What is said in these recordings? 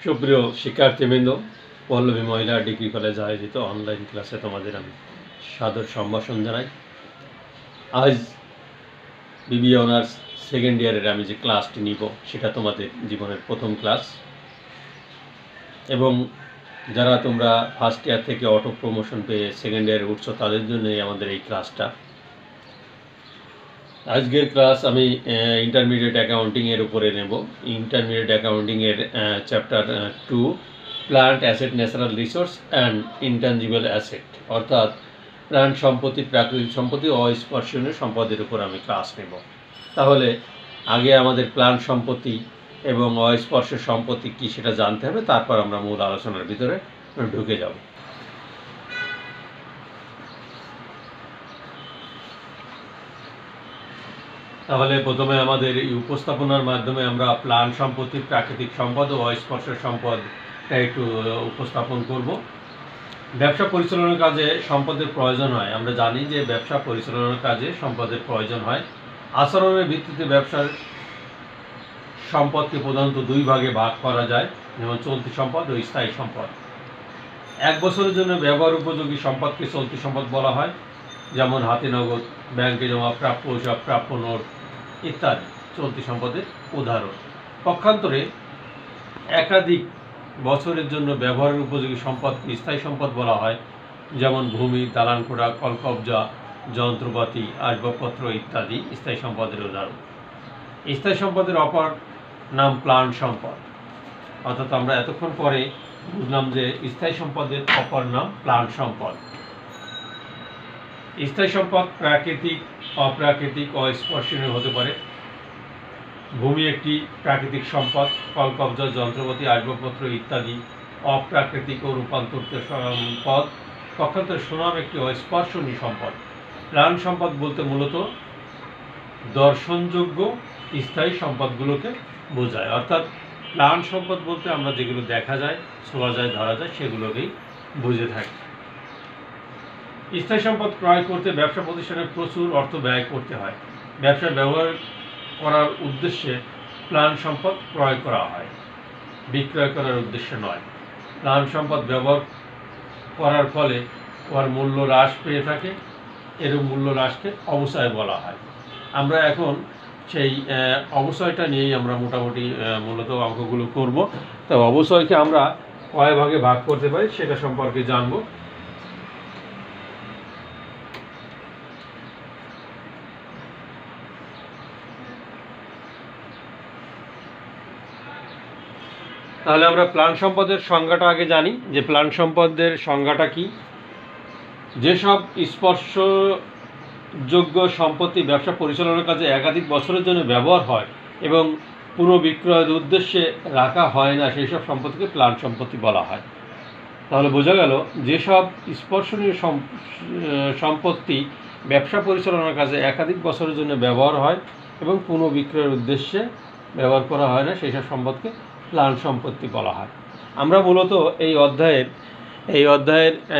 সুপ্রিয় শিক্ষার্থীবৃন্দ, পল্লবী মহিলা ডিগ্রি কলেজ আয়োজিত অনলাইন ক্লাসে তোমাদের আমি সাদর সম্ভাষণ জানাই। আজ বিবিএ অনার্স সেকেন্ড ইয়ারের আমি যে ক্লাসটি নিব সেটা তোমাদের জীবনের প্রথম ক্লাস, এবং যারা তোমরা ফার্স্ট ইয়ার থেকে অটো প্রমোশন পেয়ে সেকেন্ড ইয়ারে উঠছো তাদের জন্যই আমাদের এই ক্লাসটা। আজকের ক্লাস আমি ইন্টারমিডিয়েট অ্যাকাউন্টিংয়ের উপরে নেব। ইন্টারমিডিয়েট অ্যাকাউন্টিংয়ের chapter 2 plant asset, natural resource and intangible asset, অর্থাৎ প্ল্যান্ট সম্পত্তি, প্রাকৃতিক সম্পত্তি, অস্পর্শনীয় সম্পদের উপর আমি ক্লাস নেব। তাহলে আগে আমাদের প্ল্যান্ট সম্পত্তি এবং অস্পর্শ সম্পত্তি কী সেটা জানতে হবে, তারপর আমরা মূল আলোচনার ভিতরে ঢুকে যাব। তাহলে প্রথমে আমাদের এই উপস্থাপনার মাধ্যমে আমরা প্ল্যান্ট সম্পত্তি, প্রাকৃতিক সম্পদ ও অস্পর্শ সম্পদ একটু উপস্থাপন করব। ব্যবসা পরিচালনার কাজে সম্পদের প্রয়োজন হয়। আমরা জানি যে ব্যবসা পরিচালনার কাজে সম্পদের প্রয়োজন হয়। আচরণের ভিত্তিতে ব্যবসার সম্পদকে প্রধানত দুই ভাগে ভাগ করা যায়, যেমন চলতি সম্পদ ও স্থায়ী সম্পদ। এক বছরের জন্য ব্যবহার উপযোগী সম্পদকে চলতি সম্পদ বলা হয়, যেমন হাতে নগদ, ব্যাংকে জমা, প্রাপ্য হিসাব, প্রাপ্য নোট ইত্যাদি চলতি সম্পদের উদাহরণ। পক্ষান্তরে একাধিক বছরের জন্য ব্যবহারের উপযোগী সম্পদকে স্থায়ী সম্পদ বলা হয়, যেমন ভূমি, দালান কোঠা, কলকবজা, যন্ত্রপাতি, আসবাবপত্র ইত্যাদি স্থায়ী সম্পদের উদাহরণ। স্থায়ী সম্পদের অপর নাম প্ল্যান্ট সম্পদ, অর্থাৎ আমরা এতক্ষণ পরে বুঝলাম যে স্থায়ী সম্পদের অপর নাম প্ল্যান্ট সম্পদ। স্থায়ী সম্পদ প্রাকৃতিক, অপ্রাকৃতিক, অস্পর্শনীয় হতে পারে। ভূমি একটি প্রাকৃতিক সম্পদ, কলকবজা, যন্ত্রপাতি, আসবাবপত্র ইত্যাদি অপ্রাকৃতিক ও রূপান্তরিত সম্পদ। পক্ষান্তরে সুনাম একটি অস্পর্শনীয় সম্পদ। প্ল্যান্ট সম্পদ বলতে মূলত দর্শনযোগ্য স্থায়ী সম্পদগুলোকে বোঝায়, অর্থাৎ প্ল্যান্ট সম্পদ বলতে আমরা যেগুলো দেখা যায়, ছোঁয়া যায়, ধরা যায় সেগুলোকেই বুঝে থাকি। স্থায়ী সম্পদ ক্রয় করতে ব্যবসা প্রতিষ্ঠানে প্রচুর অর্থ ব্যয় করতে হয়। ব্যবসায় ব্যবহার করার উদ্দেশ্যে প্ল্যান্ট সম্পদ ক্রয় করা হয়, বিক্রয় করার উদ্দেশ্যে নয়। প্ল্যান্ট সম্পদ ব্যবহার করার ফলে ওর মূল্য হ্রাস পেয়ে থাকে, এরূপ মূল্য হ্রাসকে অবচয় বলা হয়। আমরা এখন সেই অবচয়টা নিয়েই আমরা মোটামুটি মূলত অঙ্কগুলো করব। তো অবচয়কে আমরা কয় ভাগে ভাগ করতে পারি সেটা সম্পর্কে জানব। তাহলে আমরা প্ল্যান্ট সম্পদের সংজ্ঞাটা আগে জানি, যে প্ল্যান্ট সম্পদের সংজ্ঞাটা কি। যেসব স্পর্শযোগ্য সম্পত্তি ব্যবসা পরিচালনার কাজে একাধিক বছরের জন্য ব্যবহার হয় এবং পুনঃবিক্রয়ের উদ্দেশ্যে রাখা হয় না, সেই সব সম্পত্তিকে প্ল্যান্ট সম্পত্তি বলা হয়। তাহলে বোঝা গেল যেসব স্পর্শনীয় সম্পত্তি ব্যবসা পরিচালনার কাজে একাধিক বছরের জন্য ব্যবহার হয় এবং পুনঃবিক্রয়ের উদ্দেশ্যে ব্যবহার করা হয় না, সেই সব সম্পদকে প্ল্যান্ট সম্পত্তি বলা হয়। আমরা মূলত এই অধ্যায়ের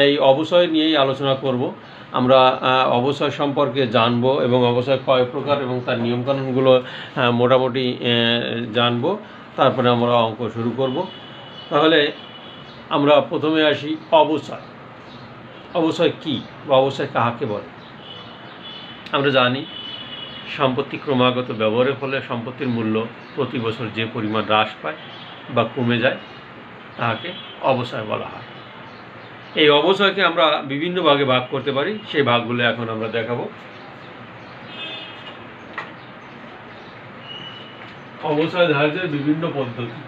এই অবচয় নিয়েই আলোচনা করব। আমরা অবচয় সম্পর্কে জানব এবং অবচয় কয় প্রকার এবং তার নিয়মকানুনগুলো মোটামুটি জানব, তারপরে আমরা অঙ্ক শুরু করব। তাহলে আমরা প্রথমে আসি অবচয়। অবচয় কী বা অবচয় কাহাকে বলে? আমরা জানি সম্পত্তি ক্রমাগত ব্যবহারের ফলে সম্পত্তির মূল্য প্রতি বছর যে পরিমাণ হ্রাস পায় বা কমে যায় তাহাকে অবচয় বলা হয়। এই অবচয়কে আমরা বিভিন্ন ভাগে ভাগ করতে পারি, সেই ভাগগুলো এখন আমরা দেখাবো। অবচয় ধার্যের বিভিন্ন পদ্ধতি।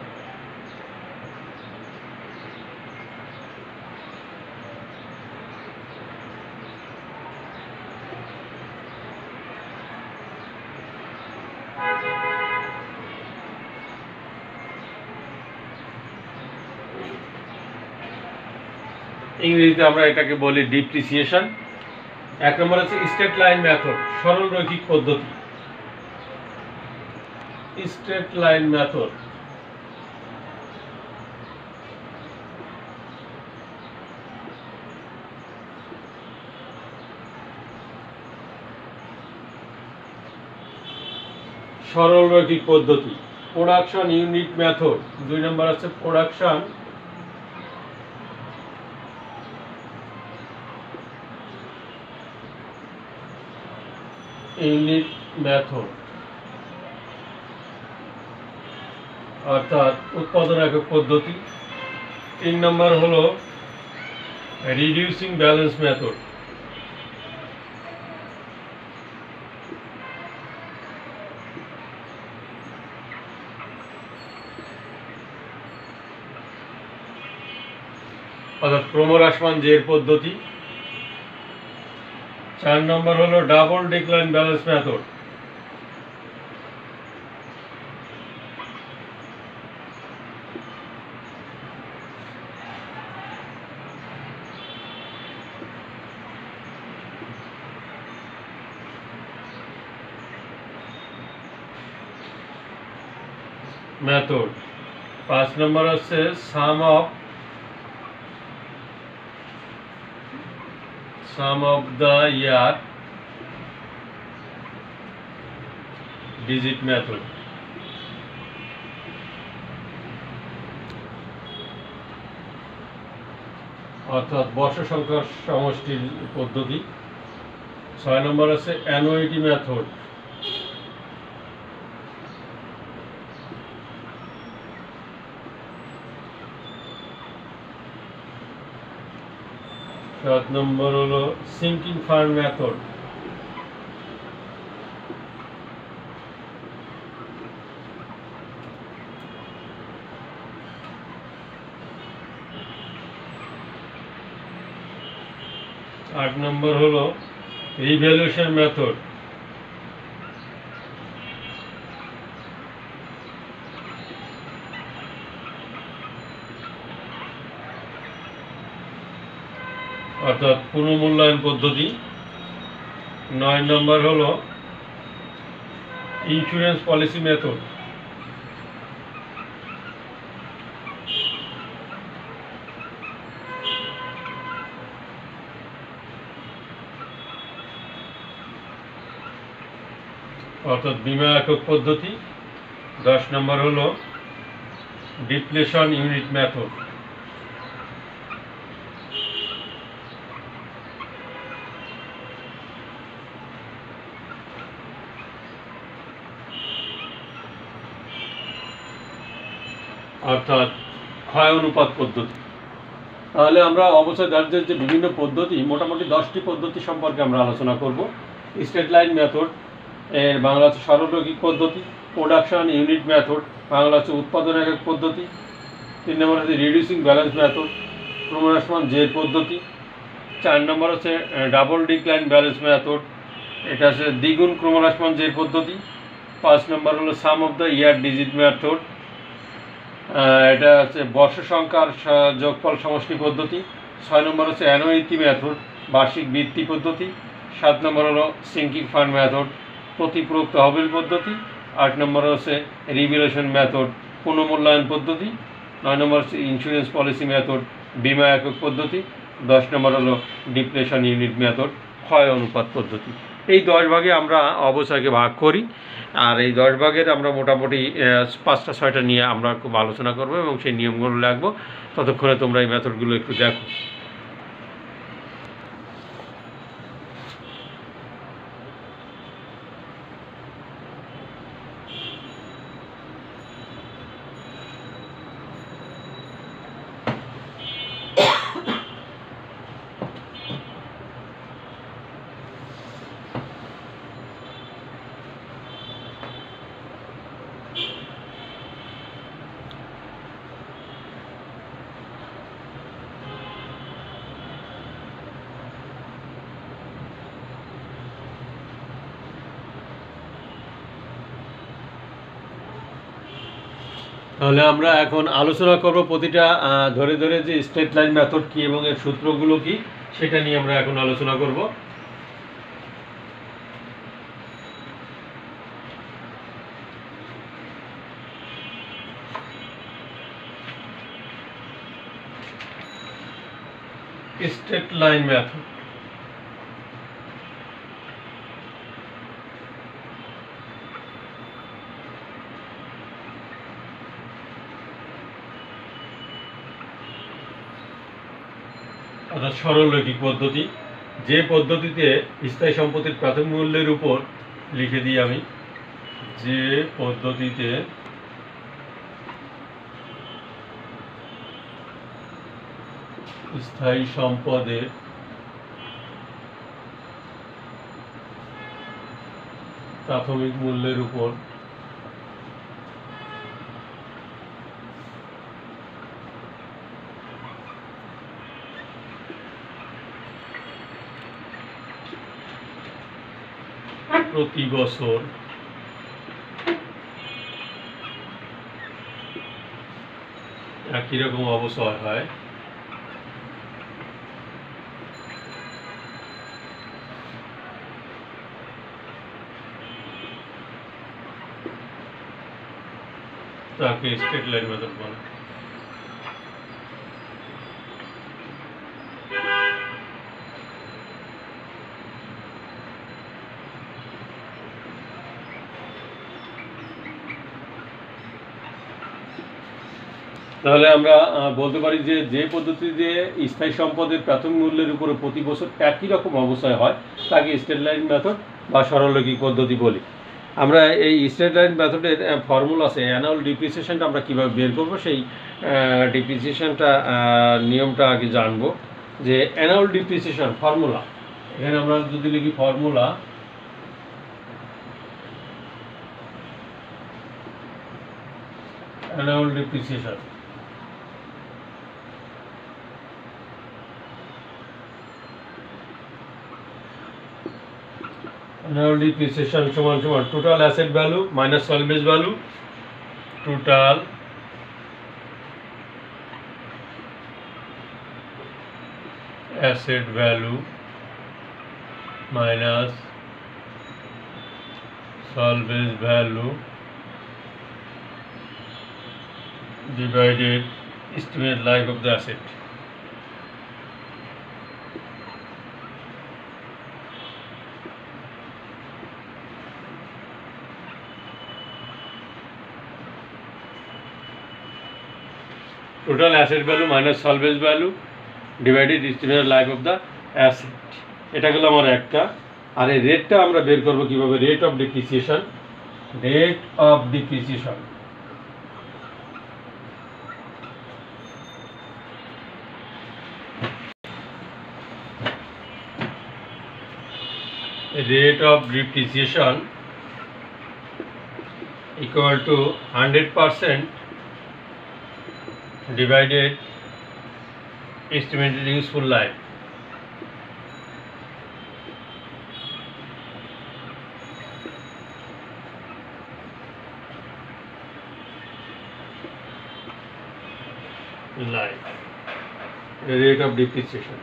ইংরেজিতে আমরা এটাকে বলি ডিপ্রিসিয়েশন। এক নম্বর হচ্ছে স্ট্রেট লাইন মেথড, সরল রৈখিক পদ্ধতি। Straight line method. সরল রৈখিক পদ্ধতি। প্রোডাকশন ইউনিট মেথড, 2 নম্বর আছে প্রোডাকশন ইউনিট মেথড, অর্থাৎ উৎপাদন একক পদ্ধতি। 3 নম্বর হলো রিডিউসিং ব্যালেন্স মেথড, অর্থাৎ ক্রমহ্রাসমান জের পদ্ধতি। 4 নম্বর হলো double decline balance method, method. 5 নম্বর হচ্ছে sum of the year digit method, অর্থাৎ বর্ষ সংখ্যার সমষ্টির পদ্ধতি। 6 নম্বর আছে অ্যানুইটি মেথড, সাত নম্বর হলো সিঙ্কিং ফান্ড মেথড, আট নম্বর হলো রিভ্যালুয়েশন মেথড, অর্থাৎ পুনর্মূল্যায়ন পদ্ধতি। 9 নম্বর হলো ইন্স্যুরেন্স পলিসি মেথড, অর্থাৎ বীমা একক পদ্ধতি। 10 নম্বর হলো ডিপ্লেশন ইউনিট মেথড, অর্থাৎ ক্ষয় অনুপাত পদ্ধতি। তাহলে আমরা অবচয় দার্যের যে বিভিন্ন পদ্ধতি, মোটামুটি 10টি পদ্ধতি সম্পর্কে আমরা আলোচনা করব। স্ট্রেট লাইন মেথড এর বাংলা হচ্ছে সরলরৈখিক পদ্ধতি। প্রোডাকশন ইউনিট মেথড বাংলা হচ্ছে উৎপাদন একক পদ্ধতি। 3 নম্বর হচ্ছে রিডিউসিং ব্যালেন্স মেথড, ক্রমহ্রাসমান জের পদ্ধতি। 4 নম্বর হচ্ছে ডাবল ডিক্লাইন ব্যালেন্স মেথড, এটা হচ্ছে দ্বিগুণ ক্রমহ্রাসমান জের পদ্ধতি। 5 নম্বর হলো sum of the year digit method, এটা হচ্ছে বর্ষ সংখ্যার যোগফল সমষ্টি পদ্ধতি। 6 নম্বর হচ্ছে অ্যানুইটি মেথড, বার্ষিক বৃত্তি পদ্ধতি। 7 নম্বর হলো সিঙ্কিং ফান্ড মেথড, প্রতিপূরক তহবিল পদ্ধতি। 8 নম্বর হচ্ছে রিভ্যালুয়েশন মেথড, পুনর্মূল্যায়ন পদ্ধতি। 9 নম্বর হচ্ছে ইন্স্যুরেন্স পলিসি মেথড, বীমা একক পদ্ধতি। 10 নম্বর হলো ডিপ্লেশন ইউনিট মেথড, ক্ষয় অনুপাত পদ্ধতি। এই 10 ভাগে আমরা অবচয়কে ভাগ করি, আর এই 10 ভাগের আমরা মোটামুটি 5টা-6টা নিয়ে আমরা খুব আলোচনা করব এবং সেই নিয়মগুলো লাগবো। ততক্ষণে তোমরা এই মেথডগুলো একটু দেখো। তাহলে আমরা এখন আলোচনা করব প্রতিটা ধরে ধরে যে স্ট্রেট লাইন মেথড কী এবং এর সূত্রগুলো কী সেটা নিয়ে আমরা এখন আলোচনা করব। স্ট্রেট লাইন মেথড, অর্থাৎ সরলরৈখিক পদ্ধতি, যে পদ্ধতিতে স্থায়ী সম্পত্তির প্রাথমিক মূল্যের উপর লিখে দিই আমি, যে পদ্ধতিতে স্থায়ী সম্পদের প্রাথমিক মূল্যের উপর প্রতি বছর একই রকম অবস্থা হয়, তাকে স্ট্রেট লাইন মেথড বলে। তাহলে আমরা বলতে পারি যে যে পদ্ধতিতে স্থায়ী সম্পদের প্রাথমিক মূল্যের উপরে প্রতি বছর একই রকম অবস্থায় হয় তাকে স্ট্রেট লাইন মেথড বা সরলরৈখিক পদ্ধতি বলি। আমরা এই স্ট্রেট লাইন মেথডের ফর্মুলা আছে, অ্যানুয়াল ডিপ্রিসিয়েশনটা আমরা কীভাবে বের করব, সেই ডিপ্রিসিয়েশনটা নিয়মটা আগে জানবো। যে অ্যানুয়াল ডিপ্রিসিয়েশন ফর্মুলা, এখানে আমরা যদি লিখি formula, annual depreciation annual depreciation সমান সমান total asset value minus salvage value, total asset value minus salvage value divided estimate life of the asset. Total asset value minus salvage value divided estimated life of the asset, এটা গেল আমার একটা। আর এই রেটটা আমরা বের করবো কিভাবে, rate of depreciation, rate of depreciation rate of depreciation equal to 100% divided estimated useful life. Rate of depreciation,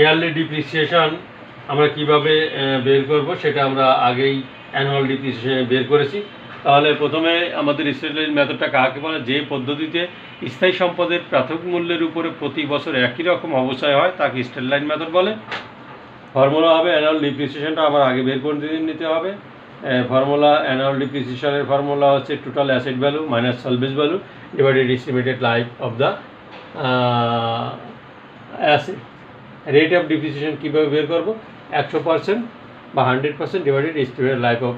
yearly depreciation আমরা কিভাবে বের করব সেটা আমরা আগেই অ্যানুয়াল ডিপ্রিসিয়েশন বের করেছি। তাহলে প্রথমে আমাদের স্ট্রেট লাইন মেথডটা কাকে বলে, যে পদ্ধতিতে স্থায়ী সম্পদের প্রাথমিক মূল্যের উপরে প্রতি বছর একই রকম অবস্থায় হয় তাকে স্ট্রেট লাইন মেথড বলে। ফর্মুলা হবে অ্যানুয়াল ডিপ্রিসিয়েশনটা আমার আগে বের করে নিতে হবে। ফর্মুলা অ্যানুয়াল ডিপ্রিসিয়েশনের ফর্মুলা হচ্ছে total asset value minus salvage value divided estimated life of the asset. Rate of depreciation কীভাবে বের করবো, 100% বা 100% divided estimated life of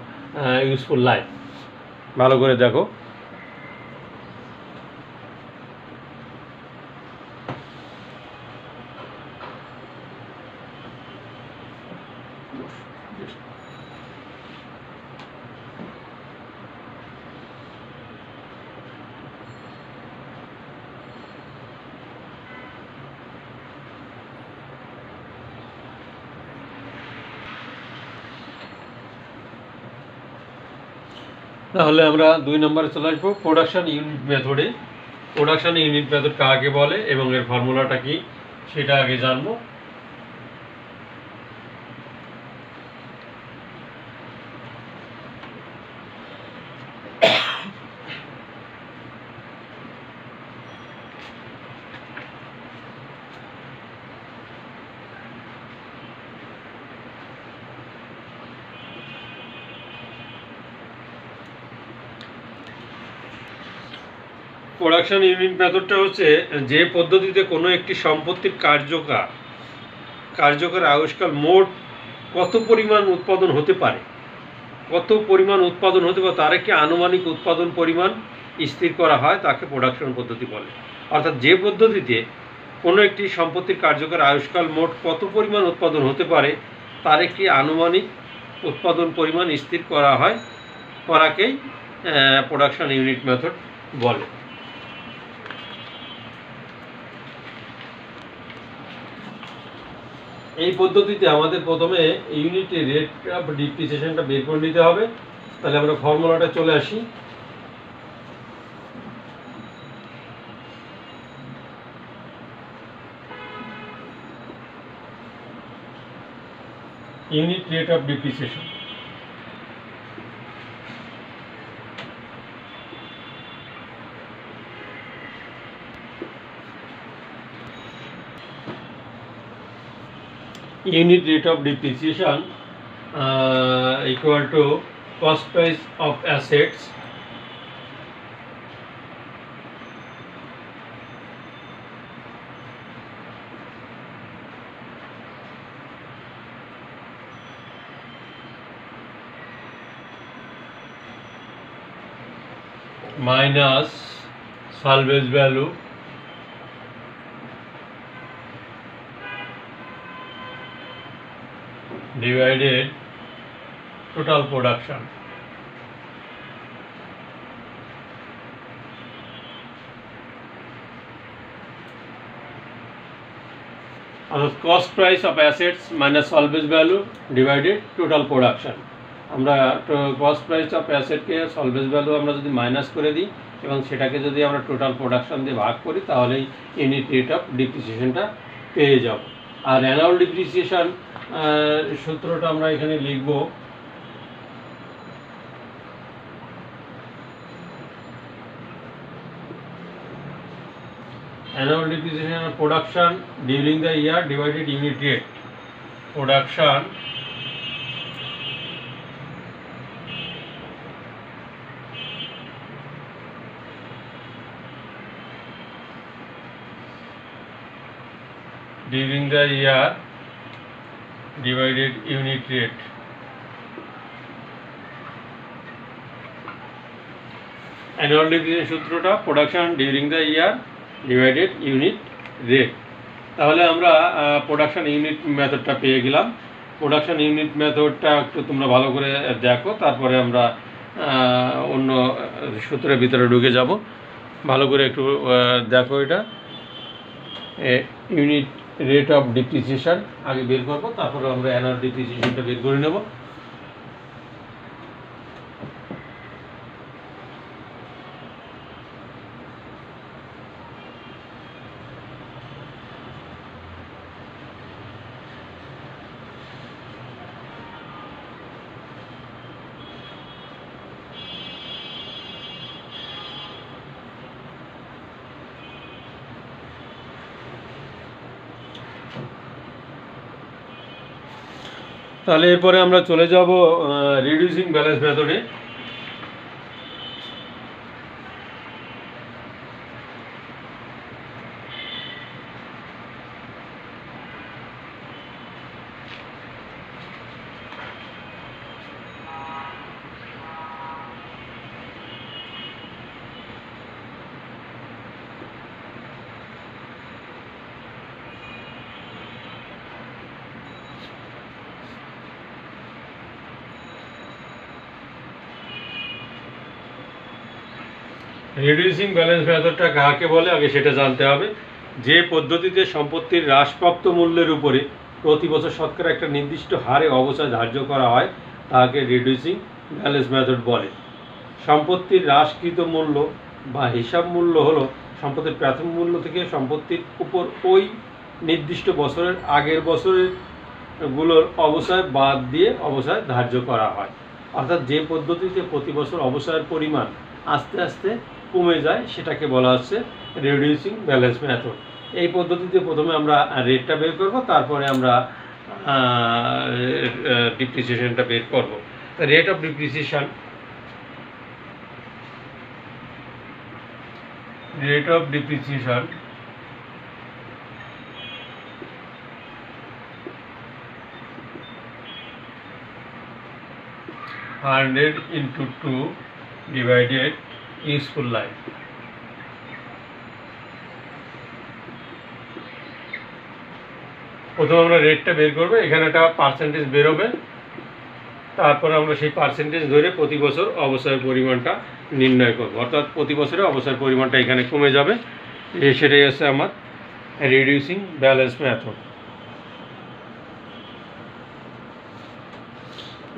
useful life. ভালো করে দেখো, তাহলে আমরা 2 নম্বরে চলে আসবো, প্রোডাকশন ইউনিট মেথডে। প্রোডাকশন ইউনিট মেথড কাকে বলে এবং এর ফর্মুলাটা কি সেটা আগে জানবো। প্রোডাকশন ইউনিট মেথডটা হচ্ছে যে পদ্ধতিতে কোনো একটি সম্পত্তির কার্যকাল কার্যকর আয়ুষ্কাল মোট কত পরিমাণ উৎপাদন হতে পারে, তার একটি আনুমানিক উৎপাদন পরিমাণ স্থির করা হয়, তাকে প্রোডাকশন পদ্ধতি বলে। অর্থাৎ যে পদ্ধতিতে কোনো একটি সম্পত্তির কার্যকর আয়ুষ্কাল মোট কত পরিমাণ উৎপাদন হতে পারে তার একটি আনুমানিক উৎপাদন পরিমাণ স্থির করা হয়, করাকেই প্রোডাকশন ইউনিট মেথড বলে। এই পদ্ধতিতে আমাদের প্রথমে ইউনিট রেট অফ ডিপ্রিসিয়েশনটা বের করে নিতে হবে। তাহলে আমরা ফর্মুলাটা চলে আসি। Unit rate of depreciation equal to cost price of assets minus salvage value divided total production. Cost price of assets minus salvage value divided total production. আমরা কস্ট প্রাইস অফ অ্যাসেটকে সলভেজ ভ্যালু আমরা যদি minus করে দিই এবং সেটাকে যদি আমরা টোটাল প্রোডাকশন দিয়ে ভাগ করি তাহলেই ইউনিট রেট অফ ডিপ্রিসিয়েশনটা পেয়ে যাব। আর অ্যানুয়াল ডিপ্রিসিয়েশন সূত্রটা আমরা এখানে লিখব। Annual depreciation production during the year divided unit rate. Production during the year divided unit rate. Annual depreciation সূত্রটা production during the year divided unit rate. তাহলে আমরা প্রোডাকশন ইউনিট মেথডটা পেয়ে গেলাম। প্রোডাকশন ইউনিট মেথডটা একটু তোমরা ভালো করে দেখো, তারপরে আমরা অন্য সূত্রের ভিতরে ঢুকে যাব। ভালো করে একটু দেখো, এটা ইউনিট রেট অফ ডিপ্রিসিয়েশন আগে বের করবো, তারপরে আমরা অ্যানুয়াল ডিপ্রিসিয়েশনটা বের করে নেব। তাহলে এরপরে আমরা চলে যাব রিডিউসিং ব্যালেন্স মেথডে। রিডিউসিং ব্যালেন্স মেথডটা কাকে বলে আগে সেটা জানতে হবে। যে পদ্ধতিতে সম্পত্তির হ্রাসপ্রাপ্ত মূল্যের উপরে প্রতি বছর শতকরা একটা নির্দিষ্ট হারে অবচয় ধার্য করা হয় তাকে রিডিউসিং ব্যালেন্স মেথড বলে। সম্পত্তির হ্রাসকৃত মূল্য বা হিসাব মূল্য হলো সম্পত্তির প্রাথমিক মূল্য থেকে সম্পত্তির উপর ওই নির্দিষ্ট বছরের আগের বছরের গুলোর অবচয় বাদ দিয়ে অবচয় ধার্য করা হয়। অর্থাৎ যে পদ্ধতিতে প্রতি বছর অবচয়ের পরিমাণ আস্তে আস্তে কমে যায় সেটাকে বলা হচ্ছে রিডিউসিং ব্যালেন্স মেথড। এই পদ্ধতিতে প্রথমে আমরা রেটটা বের করব, তারপরে আমরা ডিপ্রিসিয়েশনটা বের করব। Rate of depreciation equal to cost price of assets minus salvage value divided total production. Rate of depreciation 100 into 2 divided useful life। প্রথমে আমরা রেটটা বের করবো, এখানে একটা পার্সেন্টেজ বেরোবে, তারপর আমরা সেই পার্সেন্টেজ ধরে প্রতি বছর অবসরের পরিমাণটা নির্ণয় করব, অর্থাৎ প্রতি বছরে অবসরের পরিমাণটা এখানে কমে যাবে। সেটাই হচ্ছে আমার রিডিউসিং ব্যালেন্স মেথড।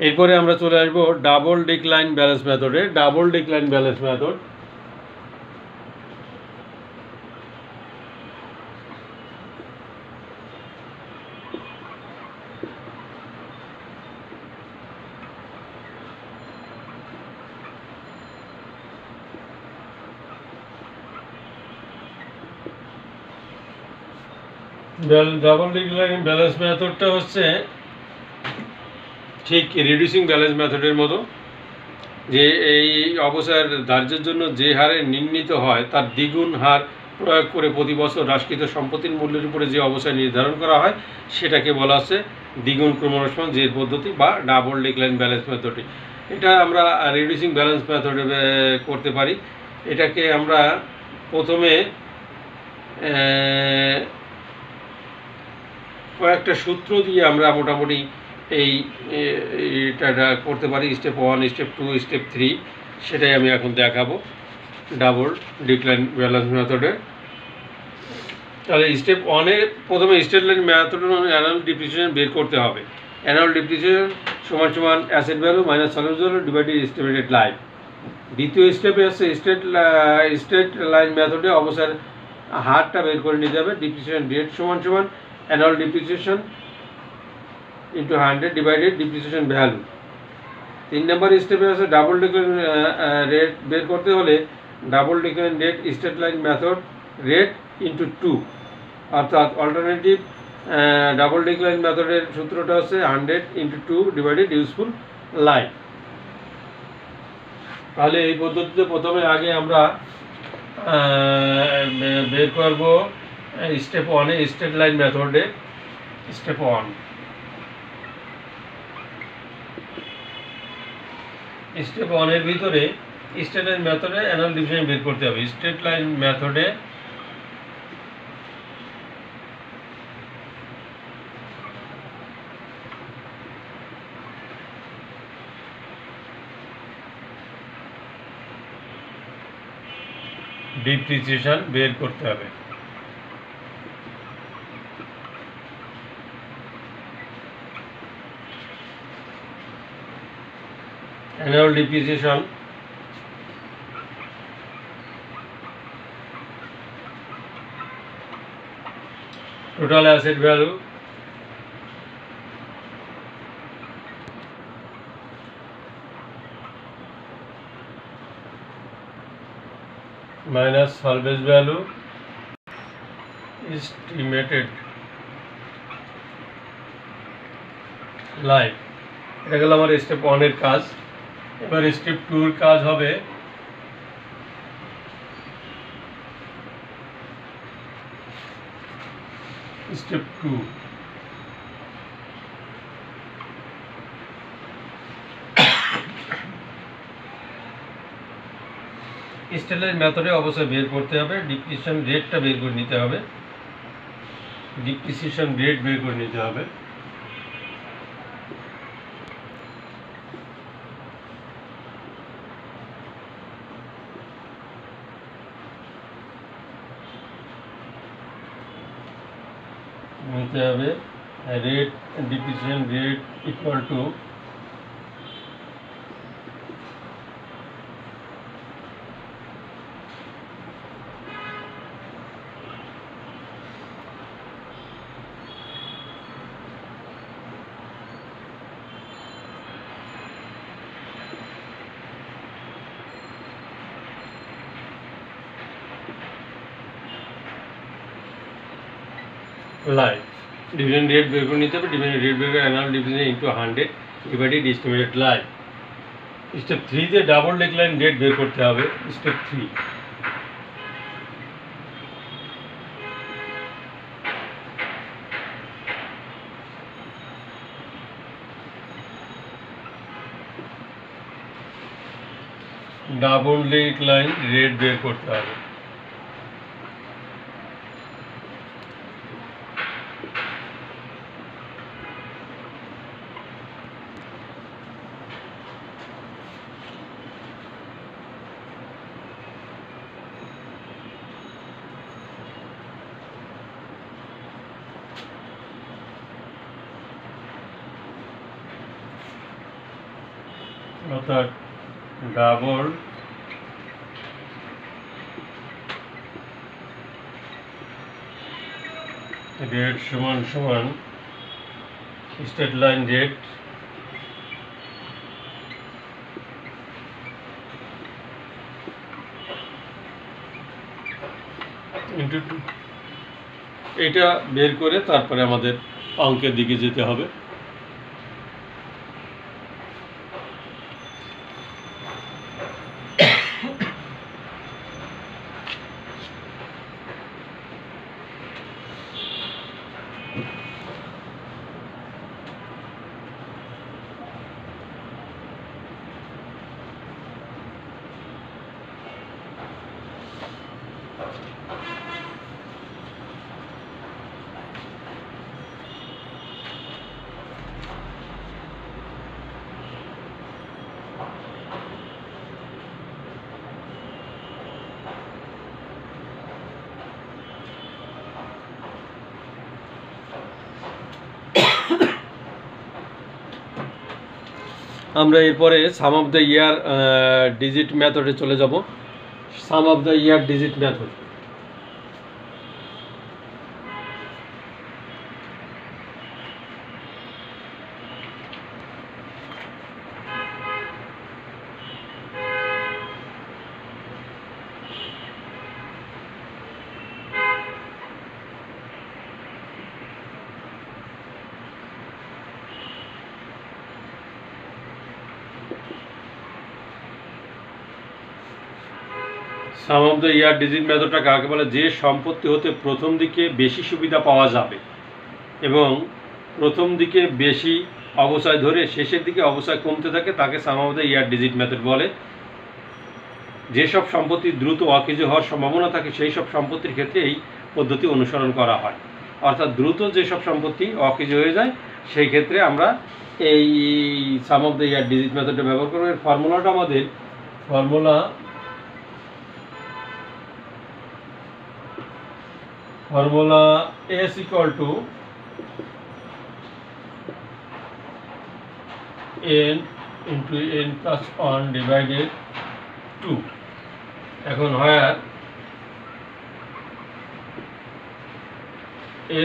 এরপরে আমরা চলে আসবো ডাবল ডিক্লাইন ব্যালেন্স মেথডে। Double decline balance method double decline balance মেথডটা হচ্ছে ঠিক রিডিউসিং ব্যালেন্স মেথডের মতো, যে এই অবসর ধার্যের জন্য যে হারে নির্ণীত হয় তার দ্বিগুণ হার প্রয়োগ করে প্রতি বছর হ্রাসকৃত সম্পত্তির মূল্যের উপরে যে অবসর নির্ধারণ করা হয় সেটাকে বলা হচ্ছে দ্বিগুণ ক্রমহ্রাসমান জের পদ্ধতি বা ডাবল ডিক্লাইন ব্যালেন্স মেথডটি। এটা আমরা রিডিউসিং ব্যালেন্স মেথডে করতে পারি। এটাকে আমরা প্রথমে কয়েকটা সূত্র দিয়ে আমরা মোটামুটি এটা করতে পারি। স্টেপ 1, স্টেপ 2, স্টেপ 3, সেটাই আমি এখন দেখাবো ডাবল ডিক্লাইন ব্যালেন্স মেথডে। তাহলে স্টেপ 1-এ প্রথমে straight line method annual depreciation বের করতে হবে। অ্যানুয়াল ডিপ্রিসিয়েশন সমান সমান asset value minus service value divided estimated life. দ্বিতীয় স্টেপে হচ্ছে স্ট্রেট লাইন মেথডে অবসর হারটা বের করে নিতে হবে। ডিপ্রিসিয়েশন রেট সমান সমান annual depreciation into 100 divided depreciation value. 3 নম্বর স্টেপে আছে ডাবল ডিক্লাইন রেট বের করতে হলে double decline rate straight line method rate into 2, অর্থাৎ অল্টারনেটিভ ডাবল ডিক্লাইন মেথডের সূত্রটা হচ্ছে 100 ইন্টু 2 ডিভাইডেড ইউজফুল লাইফ। তাহলে এই পদ্ধতিতে প্রথমে আগে আমরা বের করব স্টেপ 1-এ স্ট্রেট লাইন মেথডে। স্টেপ 1, স্টেপ 1-এর ভিতরে স্ট্রেট লাইন মেথডে অ্যানুয়াল ডিভিশন বের করতে হবে। স্ট্রেট লাইন মেথডে ডিপ্রিসিয়েশন বের করতে হবে। Annual depreciation total asset value minus service value estimated life. এটা গেল আমার স্টেপ 1-এর কাজ। এবার স্টেপ 2-এর কাজ হবে স্টেপ 2। স্ট্রেট লাইন মেথডে অবশ্যই বের করতে হবে, ডিপ্রিসিয়েশন রেটটা বের করে নিতে হবে। ডিপ্রিসিয়েশন রেট বের করে নিতে হবে। Rate depreciation rate equal to life. Dividend rate বের করে নিতে হবে। ডিভিডেন্ড রেট বের করে annual dividend into 100 divided estimated life. Step 3-তে ডাবল ডিক্লাইন রেট বের করতে হবে। স্টেপ 3, ডাবল লাইন রেট বের করতে হবে। অর্থাৎ ডাবল রেট সমান সমান স্ট্রেট লাইন রেট ইন্টু 2। এটা বের করে তারপরে আমাদের অঙ্কের দিকে যেতে হবে। আমরা এরপরে sum of the year digit মেথডে চলে যাব। Sum of the year digit method. Sum of the year digit মেথডটা কাকে বলে? যে সম্পত্তি হতে প্রথম দিকে বেশি সুবিধা পাওয়া যাবে এবং প্রথম দিকে বেশি অবচয় ধরে শেষের দিকে অবচয় কমতে থাকে তাকে sum of the year digit method বলে। যেসব সম্পত্তি দ্রুত অকেজো হওয়ার সম্ভাবনা থাকে সেই সব সম্পত্তির ক্ষেত্রে এই পদ্ধতি অনুসরণ করা হয়। অর্থাৎ দ্রুত যেসব সম্পত্তি অকেজো হয়ে যায় সেই ক্ষেত্রে আমরা এই সাম অফ দ্য ইয়ার ডিজিট মেথডটা ব্যবহার করব। এর ফর্মুলাটা আমাদের formula S equal to n into n plus 1 divided 2। এখন where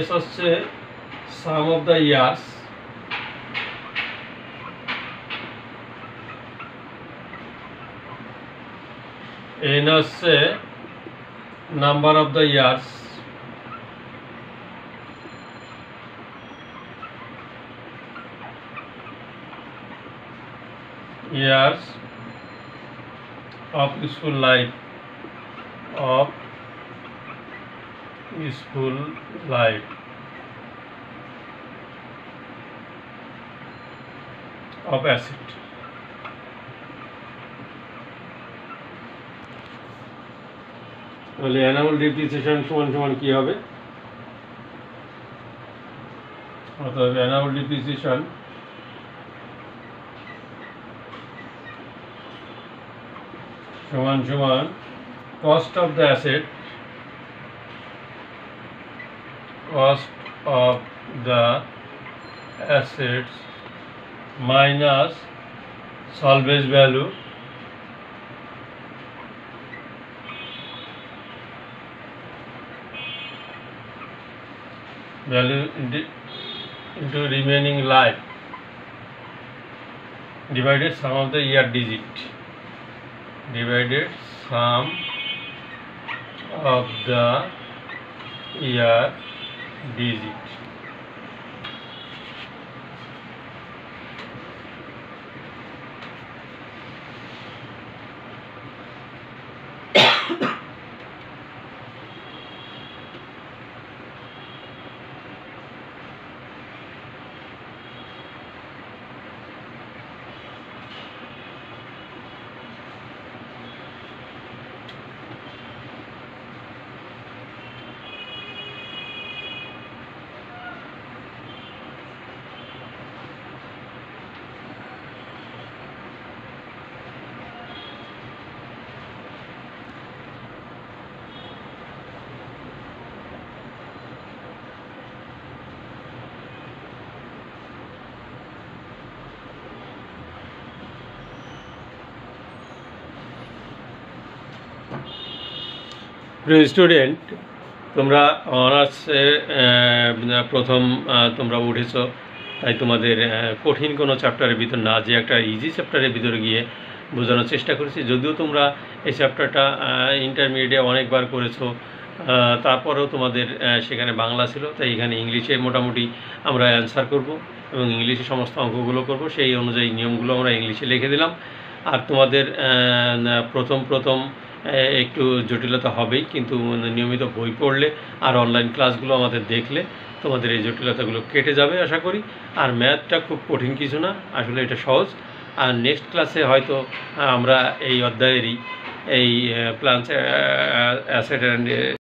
S হচ্ছে sum of the years, n হচ্ছে number of the years, years of useful life, of useful life of asset। তাহলে annual depreciation সমান সমান কি হবে? অর্থাৎ annual depreciation সমান সমান cost of the asset, cost of the assets minus salvage value into remaining life divided sum of the year digit, divided sum of the year digit। প্রিয় student, তোমরা অনার্সে প্রথম তোমরা উঠেছো, তাই তোমাদের কঠিন কোনো চ্যাপ্টারের ভিতর না যে একটা ইজি চ্যাপ্টারের ভিতরে গিয়ে বোঝানোর চেষ্টা করেছি। যদিও তোমরা এই চ্যাপ্টারটা ইন্টারমিডিয়েটে অনেকবার করেছো, তারপরেও তোমাদের সেখানে বাংলা ছিল, তাই এখানে ইংলিশে মোটামুটি আমরা অ্যান্সার করব এবং ইংলিশে সমস্ত অঙ্কগুলো করব। সেই অনুযায়ী নিয়মগুলো আমরা ইংলিশে লিখে দিলাম। আর তোমাদের প্রথম একটু জটিলতা হবেই, কিন্তু নিয়মিত বই পড়লে আর অনলাইন ক্লাসগুলো আমাদের দেখলে তোমাদের এই জটিলতাগুলো কেটে যাবে আশা করি। আর ম্যাথটা খুব কঠিন কিছু না, আসলে এটা সহজ। আর নেক্সট ক্লাসে হয়তো আমরা এই অধ্যায়েরই এই প্ল্যান্স অ্যাসেট অ্যান্ড